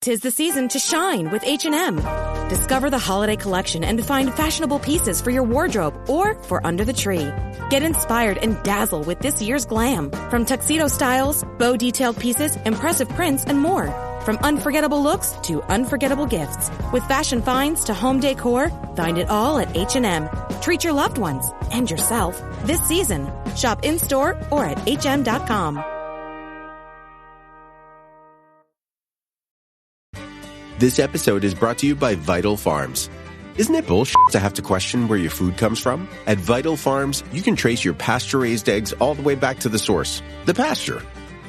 'Tis the season to shine with H&M. Discover the holiday collection and find fashionable pieces for your wardrobe or for under the tree. Get inspired and dazzle with this year's glam. From tuxedo styles, bow detailed pieces, impressive prints, and more. From unforgettable looks to unforgettable gifts. With fashion finds to home decor, find it all at H&M. Treat your loved ones and yourself this season. Shop in-store or at hm.com. This episode is brought to you by Vital Farms. Isn't it bullshit to have to question where your food comes from? At Vital Farms, you can trace your pasture-raised eggs all the way back to the source, the pasture.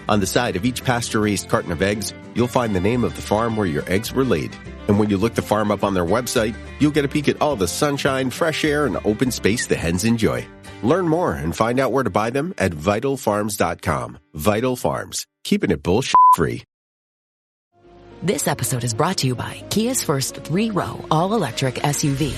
On the side of each pasture-raised carton of eggs, you'll find the name of the farm where your eggs were laid. And when you look the farm up on their website, you'll get a peek at all the sunshine, fresh air, and open space the hens enjoy. Learn more and find out where to buy them at vitalfarms.com. Vital Farms, keeping it bullshit-free. This episode is brought to you by Kia's first 3-row all-electric SUV,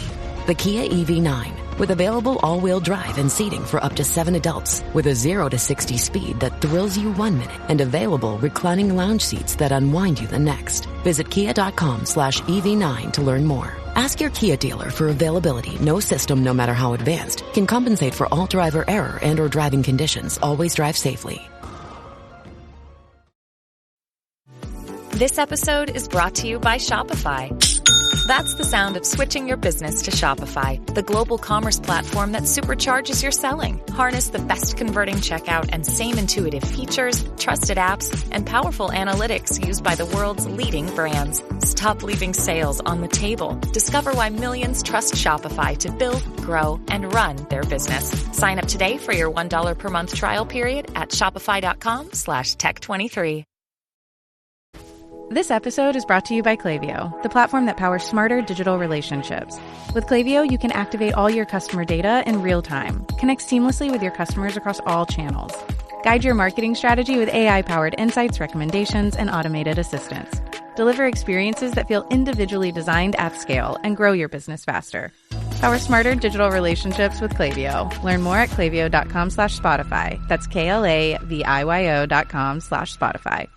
the Kia EV9, with available all-wheel drive and seating for up to 7 adults, with a 0 to 60 speed that thrills you 1 minute, and available reclining lounge seats that unwind you the next. Visit kia.com/EV9 to learn more. Ask your Kia dealer for availability. No system, no matter how advanced, can compensate for all driver error and or driving conditions. Always drive safely. This episode is brought to you by Shopify. That's the sound of switching your business to Shopify, the global commerce platform that supercharges your selling. Harness the best converting checkout and same intuitive features, trusted apps, and powerful analytics used by the world's leading brands. Stop leaving sales on the table. Discover why millions trust Shopify to build, grow, and run their business. Sign up today for your $1 per month trial period at shopify.com/tech23. This episode is brought to you by Klaviyo, the platform that powers smarter digital relationships. With Klaviyo, you can activate all your customer data in real time, connect seamlessly with your customers across all channels, guide your marketing strategy with AI-powered insights, recommendations, and automated assistance, deliver experiences that feel individually designed at scale, and grow your business faster. Power smarter digital relationships with Klaviyo. Learn more at klaviyo.com/Spotify. That's KLAVIYO.com/Spotify.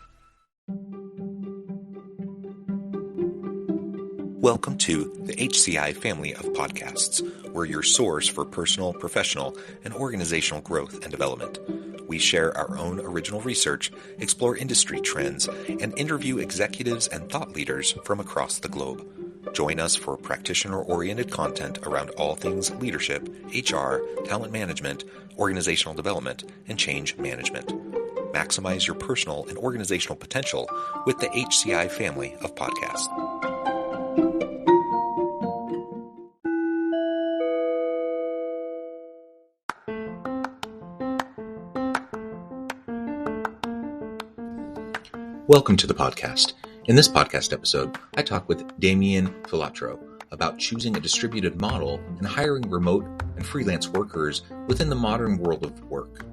Welcome to the HCI family of podcasts. We're your source for personal, professional, and organizational growth and development. We share our own original research, explore industry trends, and interview executives and thought leaders from across the globe. Join us for practitioner-oriented content around all things leadership, HR, talent management, organizational development, and change management. Maximize your personal and organizational potential with the HCI family of podcasts. Welcome to the podcast. In this podcast episode, I talk with Damien Filiatrault about choosing a distributed model and hiring remote and freelance workers within the modern world of work.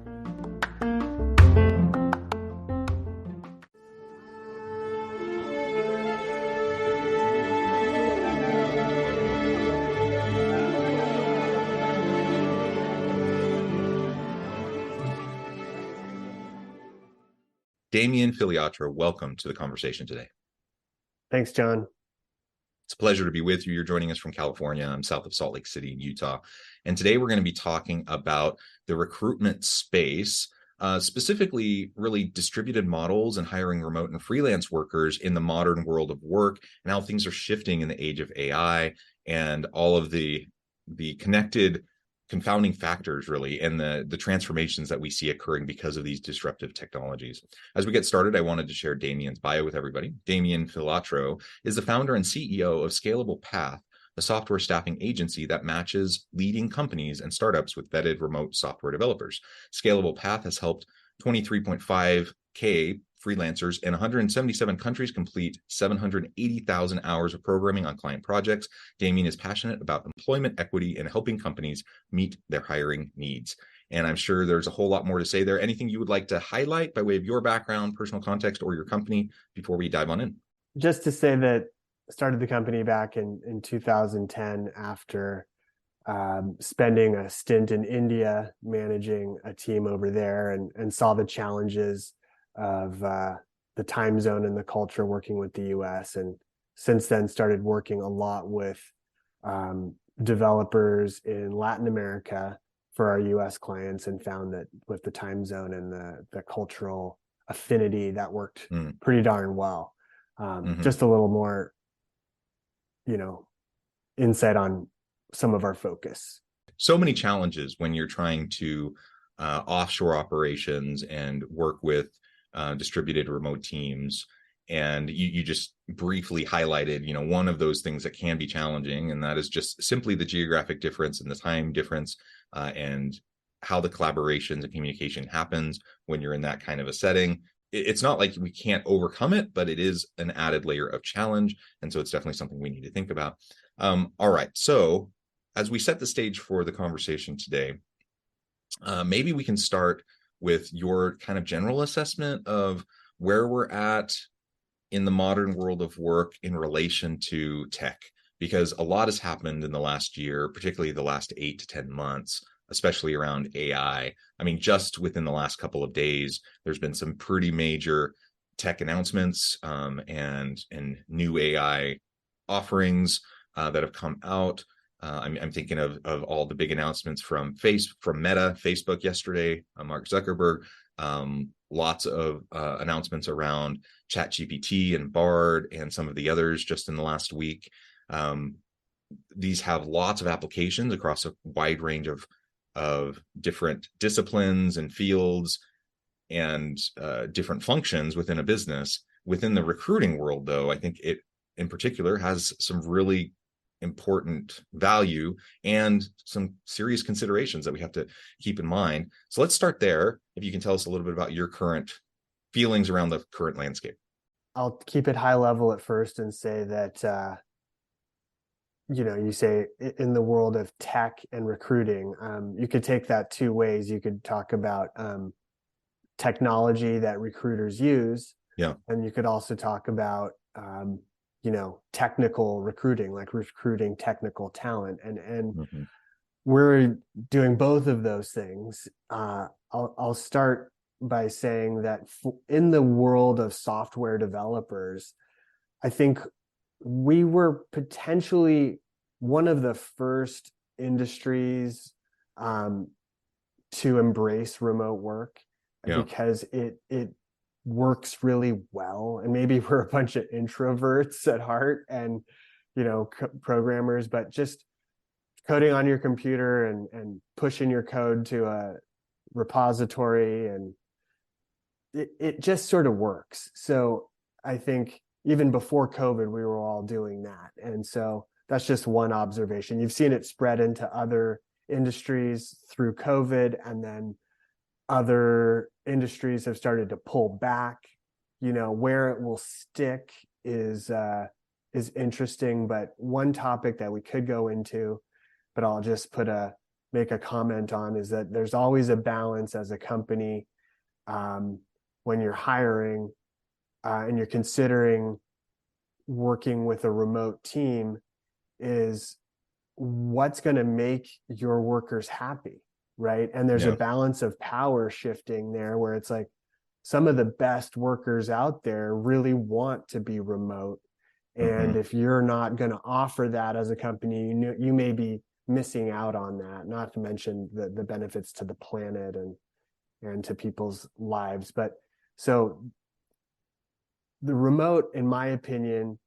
Damien Filiatrault, welcome to the conversation today. Thanks, John. It's a pleasure to be with you. You're joining us from California. I'm south of Salt Lake City, Utah. And today we're going to be talking about the recruitment space, specifically really distributed models and hiring remote and freelance workers in the modern world of work and how things are shifting in the age of AI and all of the connected confounding factors really and the transformations that we see occurring because of these disruptive technologies. As we get started, I wanted to share Damien's bio with everybody. Damien Filiatrault is the founder and CEO of Scalable Path, a software staffing agency that matches leading companies and startups with vetted remote software developers. Scalable Path has helped 23.5K freelancers in 177 countries complete 780,000 hours of programming on client projects. Damien is passionate about employment equity and helping companies meet their hiring needs. And I'm sure there's a whole lot more to say there. Anything you would like to highlight by way of your background, personal context, or your company before we dive on in? Just to say that I started the company back in 2010 after spending a stint in India managing a team over there and saw the challenges of the the time zone and the culture working with the US, and since then started working a lot with developers in Latin America for our US clients, and found that with the time zone and the cultural affinity, that worked pretty darn well. Just a little more, insight on some of our focus. So many challenges when you're trying to offshore operations and work with distributed remote teams. And you just briefly highlighted, one of those things that can be challenging, and that is just simply the geographic difference and the time difference, and how the collaborations and communication happens when you're in that kind of a setting. It's not like we can't overcome it, but it is an added layer of challenge. And so it's definitely something we need to think about. All right. So as we set the stage for the conversation today, maybe we can start with your kind of general assessment of where we're at in the modern world of work in relation to tech, because a lot has happened in the last year, particularly the last 8 to 10 months, especially around AI. I mean, just within the last couple of days, there's been some pretty major tech announcements and new AI offerings that have come out. I'm thinking of all the big announcements from Meta, Facebook yesterday, Mark Zuckerberg. Lots of announcements around ChatGPT and Bard and some of the others just in the last week. These have lots of applications across a wide range of different disciplines and fields and different functions within a business. Within the recruiting world, though, I think it in particular has some really important value and some serious considerations that we have to keep in mind. So let's start there. If you can tell us a little bit about your current feelings around the current landscape. I'll keep it high level at first and say that, you say in the world of tech and recruiting, you could take that two ways. You could talk about technology that recruiters use. Yeah. And you could also talk about, technical recruiting, like recruiting technical talent. And we're doing both of those things. I'll start by saying that in the world of software developers, I think we were potentially one of the first industries to embrace remote work, because it works really well. And maybe we're a bunch of introverts at heart and programmers, but just coding on your computer and pushing your code to a repository, and it just sort of works. So I think even before COVID, we were all doing that. And so that's just one observation. You've seen it spread into other industries through COVID, and then other industries have started to pull back. Where it will stick is interesting. But one topic that we could go into, but I'll just make a comment on, is that there's always a balance as a company when you're hiring and you're considering working with a remote team, is what's going to make your workers happy, right? And there's a balance of power shifting there, where it's like some of the best workers out there really want to be remote. And if you're not going to offer that as a company, you may be missing out on that, not to mention the benefits to the planet and to people's lives. But so the remote, in my opinion,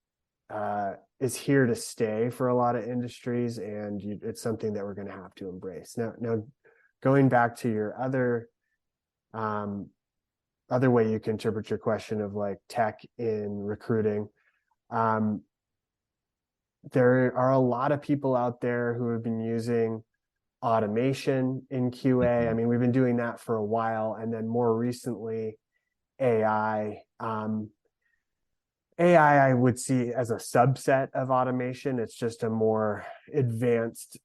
is here to stay for a lot of industries, and it's something that we're going to have to embrace. Now, going back to your other way you can interpret your question of like tech in recruiting, there are a lot of people out there who have been using automation in QA. I mean, we've been doing that for a while, and then more recently, AI. AI, I would see as a subset of automation. It's just a more advanced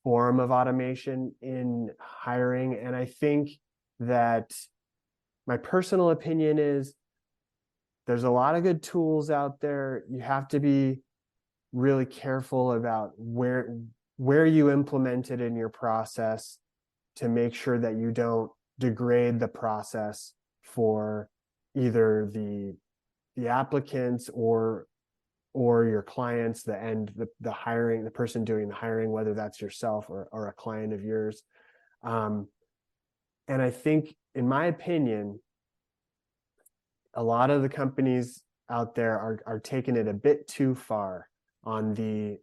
form of automation in hiring. And I think that my personal opinion is there's a lot of good tools out there. You have to be really careful about where you implement it in your process to make sure that you don't degrade the process for either the applicants or your clients, the hiring, the person doing the hiring, whether that's yourself or a client of yours. And I think, in my opinion, a lot of the companies out there are taking it a bit too far on the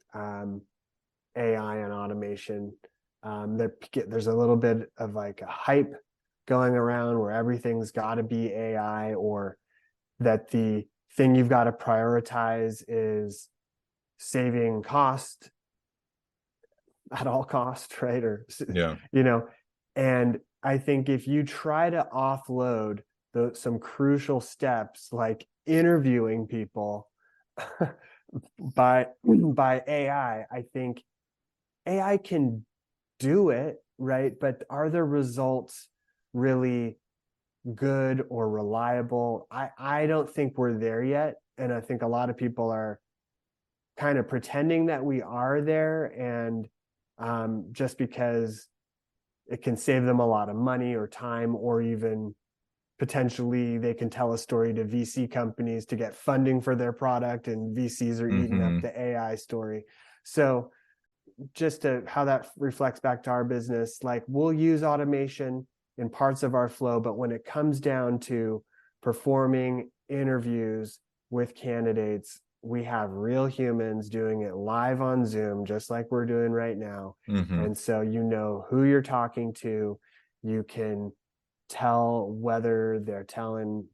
AI and automation. There's a little bit of like a hype going around where everything's got to be AI, or that the thing you've got to prioritize is saving cost at all cost, right? Or, Yeah. And I think if you try to offload some crucial steps like interviewing people by AI, I think AI can do it, right? But are the results really good or reliable? I don't think we're there yet. And I think a lot of people are kind of pretending that we are there, and just because it can save them a lot of money or time, or even potentially they can tell a story to VC companies to get funding for their product, and VCs are eating up the AI story. So just how that reflects back to our business, like we'll use automation in parts of our flow, but when it comes down to performing interviews with candidates, we have real humans doing it live on Zoom, just like we're doing right now. And so who you're talking to. You can tell whether they're telling,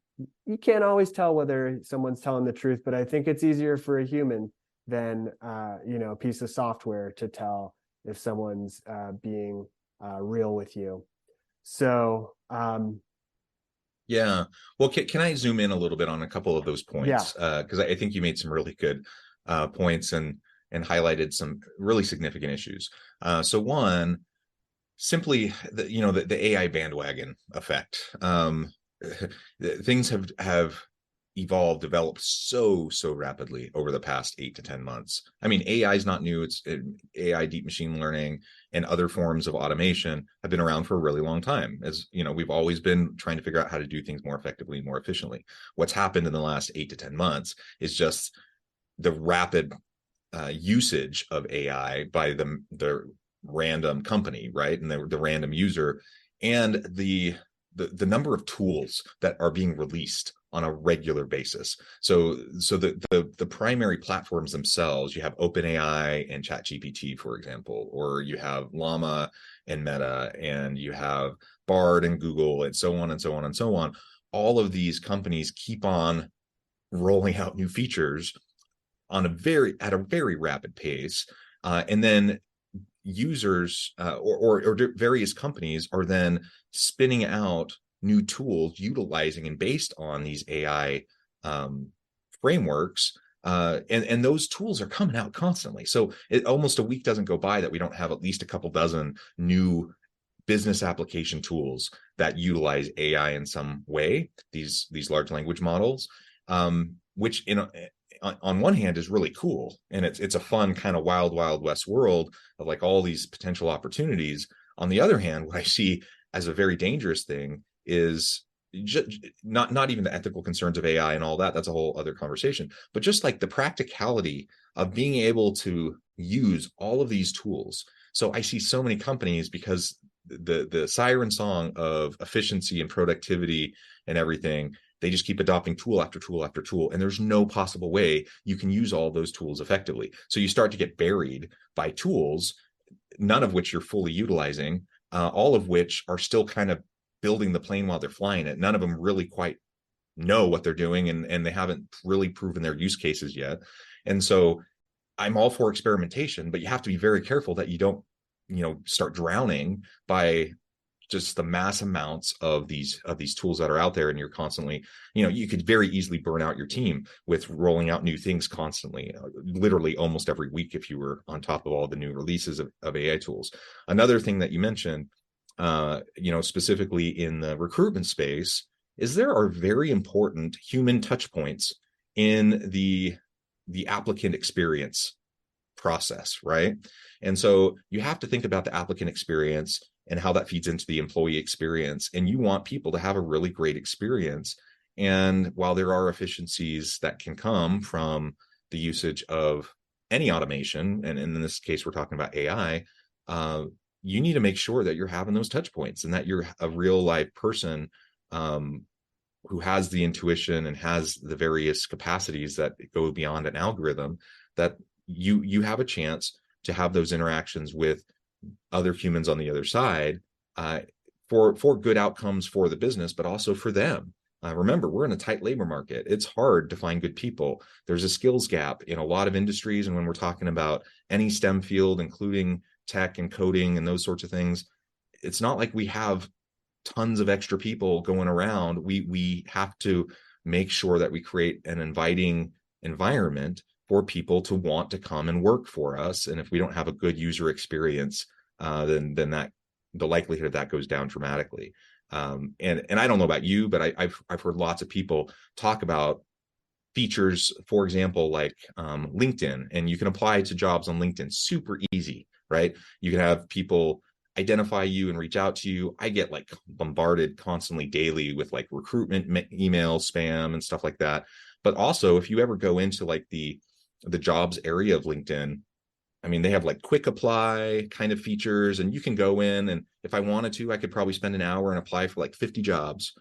you can't always tell whether someone's telling the truth, but I think it's easier for a human than a piece of software to tell if someone's being real with you. So yeah. Well, can I zoom in a little bit on a couple of those points? Because I think you made some really good points and highlighted some really significant issues. So one, simply the AI bandwagon effect. Things have developed so rapidly over the past 8 to 10 months. I mean, AI is not new. It's AI, deep machine learning, and other forms of automation have been around for a really long time. As we've always been trying to figure out how to do things more effectively and more efficiently. What's happened in the last 8 to 10 months is just the rapid usage of AI by the random company, right, and the random user, and the number of tools that are being released on a regular basis. So the primary platforms themselves, you have OpenAI and ChatGPT, for example, or you have Llama and Meta, and you have Bard and Google, and so on and so on and so on. All of these companies keep on rolling out new features at a very rapid pace, and then users or various companies are then spinning out new tools utilizing and based on these AI frameworks, and those tools are coming out constantly. So almost a week doesn't go by that we don't have at least a couple dozen new business application tools that utilize AI in some way, these large language models, which on one hand is really cool, and it's a fun kind of wild west world of like all these potential opportunities. On the other hand, what I see as a very dangerous thing is not even the ethical concerns of AI and all that. That's a whole other conversation, but just like the practicality of being able to use all of these tools. So I see so many companies, because the siren song of efficiency and productivity and everything, they just keep adopting tool after tool after tool, and there's no possible way you can use all those tools effectively. So you start to get buried by tools, none of which you're fully utilizing, all of which are still kind of building the plane while they're flying it. None of them really quite know what they're doing, and they haven't really proven their use cases yet. And so I'm all for experimentation, but you have to be very careful that you don't, start drowning by just the mass amounts of these tools that are out there. And you're constantly, you could very easily burn out your team with rolling out new things constantly, literally almost every week, if you were on top of all the new releases of AI tools. Another thing that you mentioned, specifically in the recruitment space, is there are very important human touch points in the applicant experience process, right? And so you have to think about the applicant experience and how that feeds into the employee experience. And you want people to have a really great experience. And while there are efficiencies that can come from the usage of any automation, and in this case, we're talking about AI, you need to make sure that you're having those touch points and that you're a real live person who has the intuition and has the various capacities that go beyond an algorithm, that you have a chance to have those interactions with other humans on the other side for good outcomes for the business, but also for them. Remember, we're in a tight labor market. It's hard to find good people. There's a skills gap in a lot of industries. And when we're talking about any STEM field, including tech and coding and those sorts of things, it's not like we have tons of extra people going around. We have to make sure that we create an inviting environment for people to want to come and work for us. And if we don't have a good user experience, then that the likelihood of that goes down dramatically. And I don't know about you, but I've heard lots of people talk about features, for example, like LinkedIn, and you can apply to jobs on LinkedIn super easy, right? You can have people identify you and reach out to you. I get like bombarded constantly daily with like recruitment emails, spam and stuff like that. But also, if you ever go into like the jobs area of LinkedIn, I mean, they have like quick apply kind of features, and you can go in, and if I wanted to, I could probably spend an hour and apply for like 50 jobs,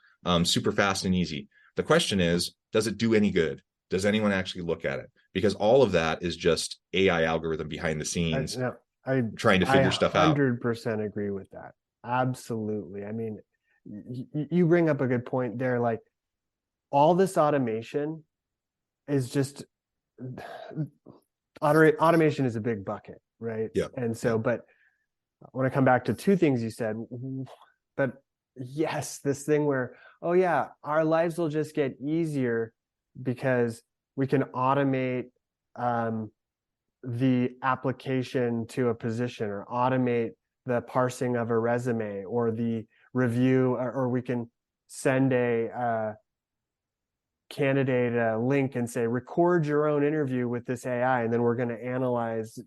super fast and easy. The question is, does it do any good? Does anyone actually look at it? Because all of that is just AI algorithm behind the scenes trying to figure stuff out. I 100% agree with that. Absolutely. I mean, you bring up a good point there. Like, all this automation is just automation is a big bucket, right? Yeah. And so, but I want to come back to two things you said. But yes, this thing where, oh yeah, our lives will just get easier because we can automate the application to a position, or automate the parsing of a resume, or the review, or we can send a candidate a link and say, record your own interview with this AI, and then we're going to analyze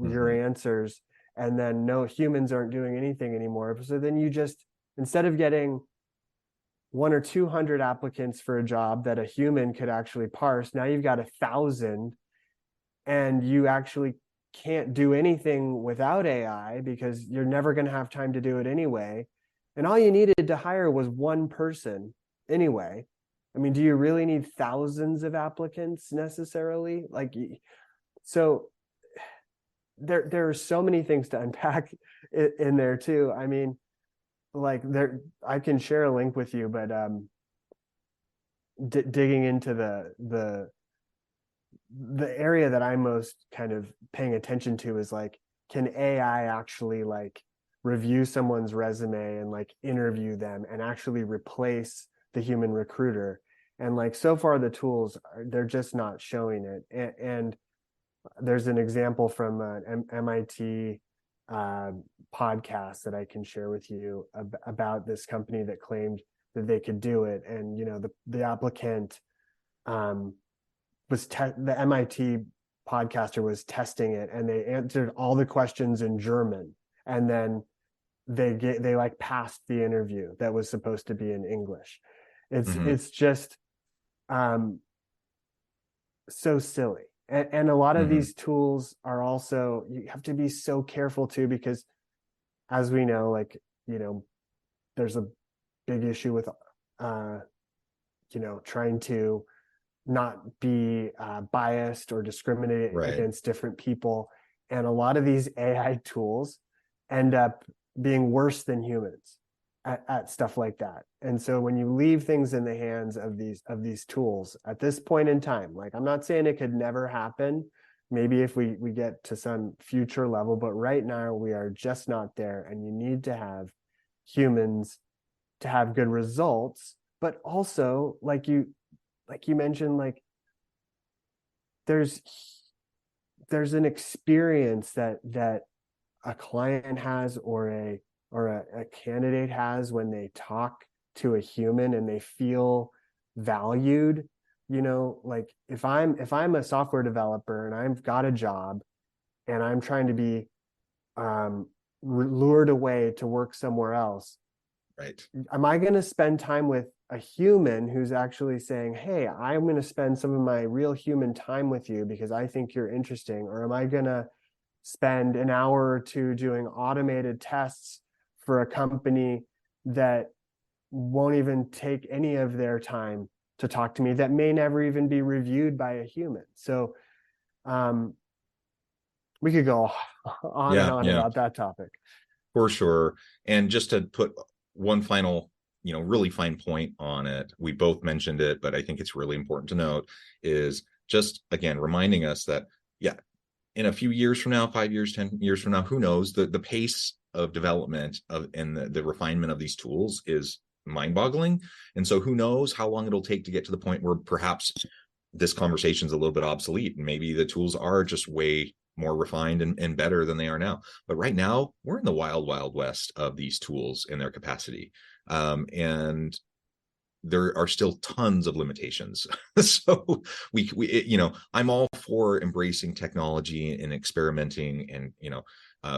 your answers. And then no, humans aren't doing anything anymore. So then you just, instead of getting 100 or 200 applicants for a job that a human could actually parse, now you've got 1,000, and you actually can't do anything without AI because you're never going to have time to do it anyway. And all you needed to hire was one person anyway. I mean, do you really need thousands of applicants necessarily? Like, so there are so many things to unpack in there too. I mean, like, I can share a link with you, but digging into the area that I'm most kind of paying attention to is like, can AI actually like review someone's resume and like interview them and actually replace the human recruiter? And like, so far the tools they're just not showing it. And there's an example from an MIT podcast that I can share with you about this company that claimed that they could do it. And, you know, the applicant the MIT podcaster was testing it, and they answered all the questions in German, and then they like passed the interview that was supposed to be in English. It's just so silly. And a lot of these tools are also, you have to be so careful too, because as we know, like, you know, there's a big issue with you know, trying to not be biased or discriminate against different people. And a lot of these AI tools end up being worse than humans at stuff like that. And so when you leave things in the hands of these tools at this point in time, like, I'm not saying it could never happen, maybe if we get to some future level, but right now we are just not there. And you need to have humans to have good results, but also like you mentioned, like, there's an experience that a client has or a candidate has when they talk to a human and they feel valued. You know, like, if I'm a software developer and I've got a job and I'm trying to be lured away to work somewhere else, Right. Am I going to spend time with a human who's actually saying, hey, I'm going to spend some of my real human time with you because I think you're interesting? Or am I going to spend an hour or two doing automated tests for a company that won't even take any of their time to talk to me, that may never even be reviewed by a human? So we could go on and on about that topic. For sure. And just to put one final, really fine point on it, we both mentioned it, but I think it's really important to note, is just, again, reminding us that, in a few years from now, 5 years, 10 years from now, who knows, the pace of development and the refinement of these tools is mind-boggling. And so who knows how long it'll take to get to the point where perhaps this conversation is a little bit obsolete, and maybe the tools are just way more refined and better than they are now. But right now, we're in the wild, wild west of these tools and their capacity. And there are still tons of limitations. So I'm all for embracing technology and experimenting and,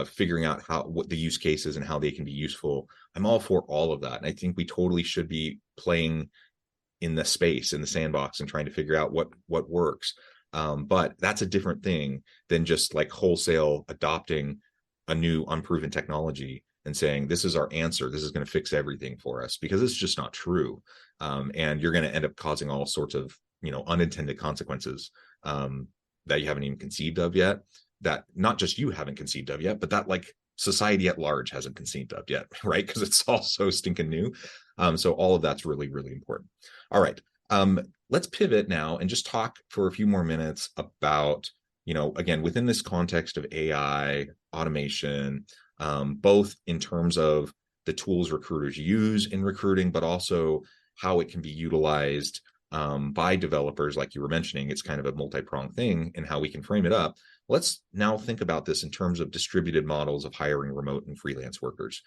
figuring out what the use cases and how they can be useful. I'm all for all of that. And I think we totally should be playing in the space, in the sandbox, and trying to figure out what works. But that's a different thing than just like wholesale adopting a new unproven technology and saying, this is our answer, this is going to fix everything for us, because it's just not true. And you're going to end up causing all sorts of, unintended consequences that you haven't even conceived of yet, that not just you haven't conceived of yet, but that like society at large hasn't conceived of yet, right? Because it's all so stinking new. So all of that's really, really important. All right. Let's pivot now and just talk for a few more minutes about, again, within this context of AI, automation, both in terms of the tools recruiters use in recruiting, but also how it can be utilized by developers, like you were mentioning. It's kind of a multi-pronged thing, and how we can frame it up. Let's now think about this in terms of distributed models of hiring remote and freelance workers,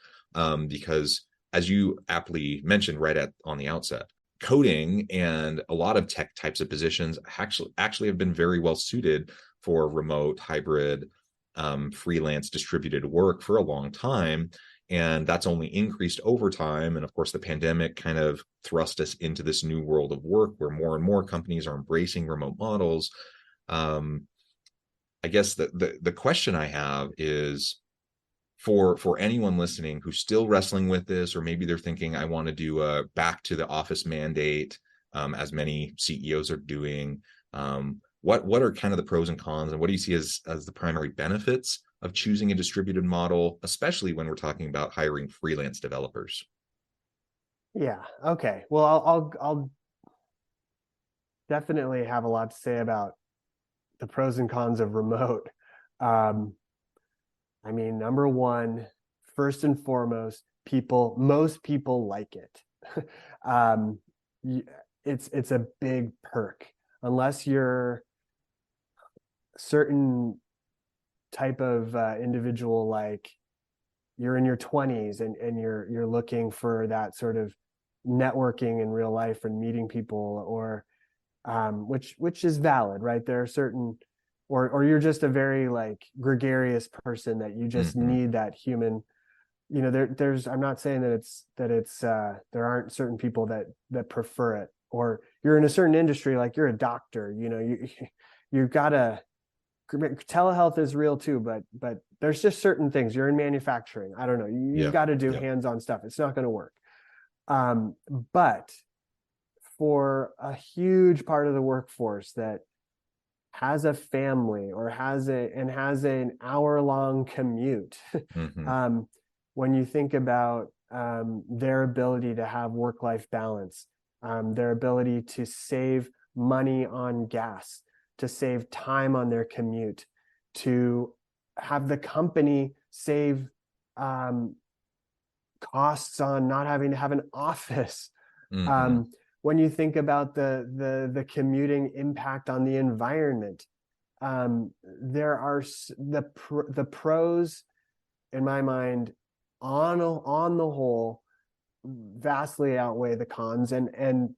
because as you aptly mentioned on the outset, coding and a lot of tech types of positions actually have been very well suited for remote, hybrid, freelance, distributed work for a long time. And that's only increased over time. And of course, the pandemic kind of thrust us into this new world of work where more and more companies are embracing remote models. I guess the question I have is, for anyone listening who's still wrestling with this, or maybe they're thinking, I want to do a back to the office mandate, as many CEOs are doing. What are kind of the pros and cons, and what do you see as the primary benefits of choosing a distributed model, especially when we're talking about hiring freelance developers? Yeah. Okay. Well, I'll definitely have a lot to say about the pros and cons of remote. I mean, number one, first and foremost, most people like it. It's a big perk, unless you're certain type of individual, like you're in your 20s and you're looking for that sort of networking in real life and meeting people, or which is valid, right? There are certain, or you're just a very like gregarious person that you just need that human, there's, I'm not saying that it's there aren't certain people that prefer it, or you're in a certain industry, like you're a doctor, you've got to, telehealth is real too, but there's just certain things. You're in manufacturing, I don't know, you've got to do hands-on stuff. It's not going to work. But for a huge part of the workforce that has a family or has an hour-long commute, when you think about their ability to have work-life balance, their ability to save money on gas, to save time on their commute, to have the company save costs on not having to have an office. When you think about the commuting impact on the environment, there are the pros, in my mind, on the whole, vastly outweigh the cons. And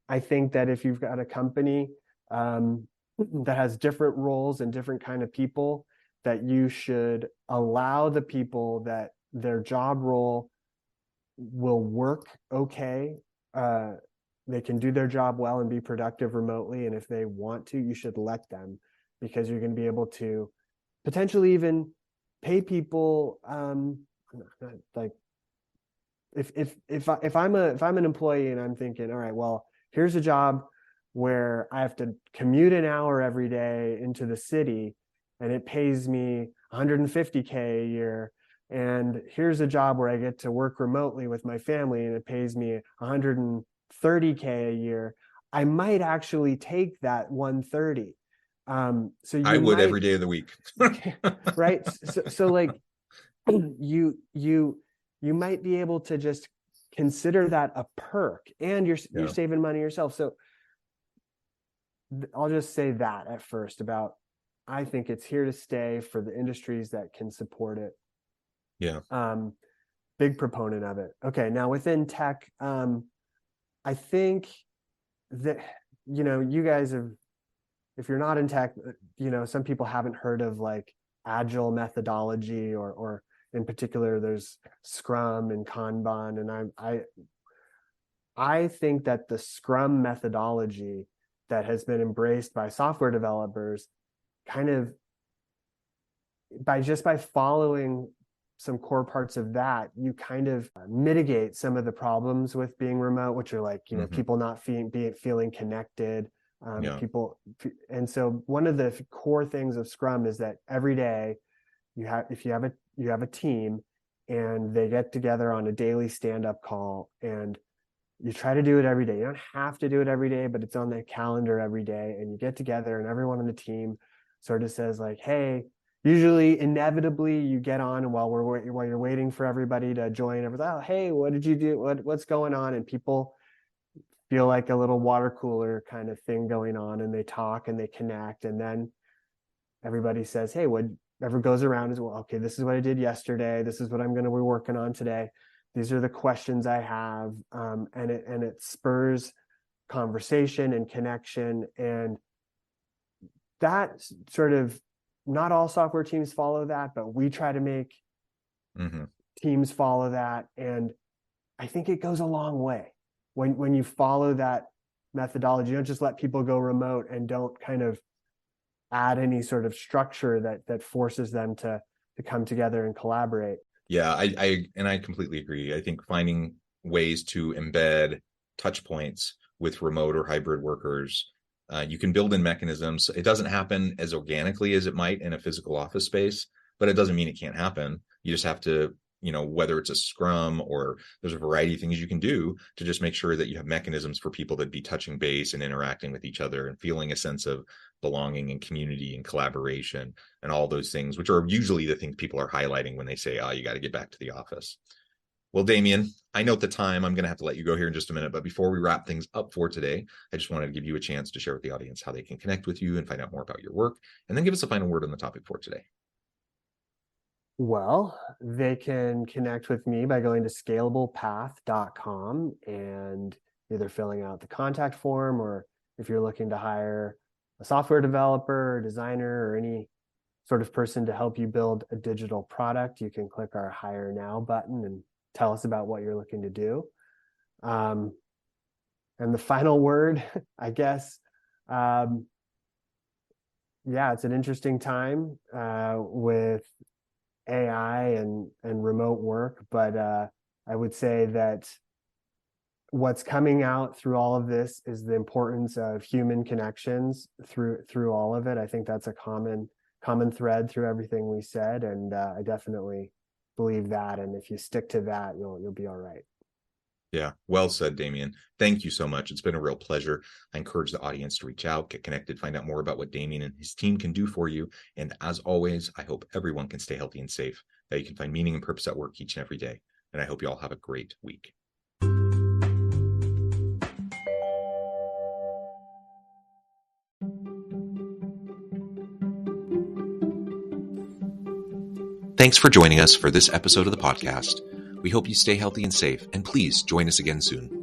I think that if you've got a company that has different roles and different kind of people, that you should allow the people that their job role will work okay. They can do their job well and be productive remotely. And if they want to, you should let them, because you're going to be able to potentially even pay people. Like if I'm an employee and I'm thinking, all right, well, here's a job where I have to commute an hour every day into the city and it pays me $150K a year. And here's a job where I get to work remotely with my family and it pays me $130K a year. I might actually take that 130. So I would every day of the week. Right. So like you might be able to just consider that a perk, and you're saving money yourself. So I'll just say that at first about, I think it's here to stay for the industries that can support it. Yeah. Big proponent of it. Okay. Now within tech, I think that, you guys have, if you're not in tech, some people haven't heard of like agile methodology, or in particular, there's Scrum and Kanban. And I think that the Scrum methodology that has been embraced by software developers, kind of by following some core parts of that, you kind of mitigate some of the problems with being remote, which are like, people not feeling connected. People. And so one of the core things of Scrum is that every day you have a team and they get together on a daily stand-up call, and you try to do it every day. You don't have to do it every day, but it's on the calendar every day. And you get together and everyone on the team sort of says like, hey, usually inevitably you get on, and while you're waiting for everybody to join, everyone's, oh, hey, what did you do? What's going on? And people feel like a little water cooler kind of thing going on, and they talk and they connect. And then everybody says, hey, whatever goes around is, well, okay, this is what I did yesterday. This is what I'm going to be working on today. These are the questions I have. And it spurs conversation and connection. And that sort of, not all software teams follow that, but we try to make teams follow that. And I think it goes a long way. When you follow that methodology, you don't just let people go remote and don't kind of add any sort of structure that forces them to come together and collaborate. Yeah, I completely agree. I think finding ways to embed touch points with remote or hybrid workers, you can build in mechanisms. It doesn't happen as organically as it might in a physical office space, but it doesn't mean it can't happen. You just have to, whether it's a Scrum or there's a variety of things you can do to just make sure that you have mechanisms for people to be touching base and interacting with each other and feeling a sense of belonging and community and collaboration and all those things, which are usually the things people are highlighting when they say, oh, you got to get back to the office. Well, Damien, I know at the time I'm going to have to let you go here in just a minute, but before we wrap things up for today, I just wanted to give you a chance to share with the audience how they can connect with you and find out more about your work, and then give us a final word on the topic for today. Well, they can connect with me by going to scalablepath.com and either filling out the contact form, or if you're looking to hire a software developer or designer or any sort of person to help you build a digital product, you can click our Hire Now button and tell us about what you're looking to do. And the final word, I guess, it's an interesting time with AI and remote work, but I would say that what's coming out through all of this is the importance of human connections through all of it. I think that's a common thread through everything we said, and I definitely believe that. And if you stick to that, you'll be all right. Yeah, well said, Damien. Thank you so much. It's been a real pleasure. I encourage the audience to reach out, get connected, find out more about what Damien and his team can do for you. And as always, I hope everyone can stay healthy and safe, that you can find meaning and purpose at work each and every day. And I hope you all have a great week. Thanks for joining us for this episode of the podcast. We hope you stay healthy and safe, and please join us again soon.